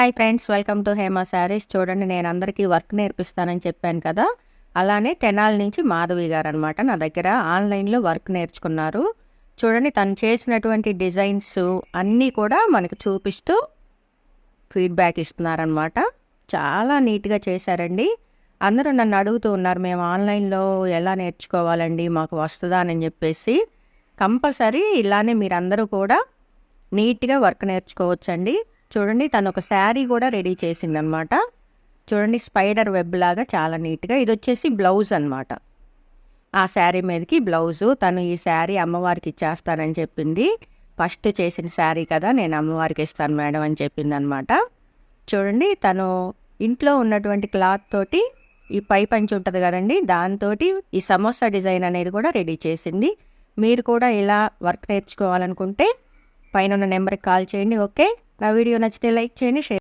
Hi friends, welcome to Hema saris. చూడండి, నేను అందరికీ వర్క్ నేర్పిస్తానని చెప్పాను కదా. అలానే తెనాలి నుంచి మాధవి గారు అనమాట నా దగ్గర ఆన్లైన్లో వర్క్ నేర్చుకున్నారు. చూడండి, తను చేసినటువంటి డిజైన్స్ అన్నీ కూడా మనకు చూపిస్తూ ఫీడ్బ్యాక్ ఇస్తున్నారనమాట. చాలా నీట్గా చేశారండి. అందరూ నన్ను అడుగుతూ ఉన్నారు, మేము ఆన్లైన్లో ఎలా నేర్చుకోవాలండి, మాకు వస్తుందా అని చెప్పేసి. కంపల్సరీ ఇలానే మీరందరూ కూడా నీట్గా వర్క్ నేర్చుకోవచ్చండి. చూడండి, తను ఒక శారీ కూడా రెడీ చేసిందనమాట. చూడండి, స్పైడర్ వెబ్ లాగా చాలా నీట్గా. ఇది వచ్చేసి బ్లౌజ్ అనమాట. ఆ శారీ మీదకి బ్లౌజు. తను ఈ శారీ అమ్మవారికి ఇచ్చేస్తానని చెప్పింది. ఫస్ట్ చేసిన శారీ కదా, నేను అమ్మవారికి ఇస్తాను మేడం అని చెప్పింది అనమాట. చూడండి, తను ఇంట్లో ఉన్నటువంటి క్లాత్ తోటి ఈ పై పంచి ఉంటుంది కదండి, దాంతో ఈ సమోసా డిజైన్ అనేది కూడా రెడీ చేసింది. మీరు కూడా ఇలా వర్క్ నేర్చుకోవాలనుకుంటే పైన ఉన్న నెంబర్కి కాల్ చేయండి. ఓకే, నా వీడియో నచ్చితే లైక్ చేయండి, షేర్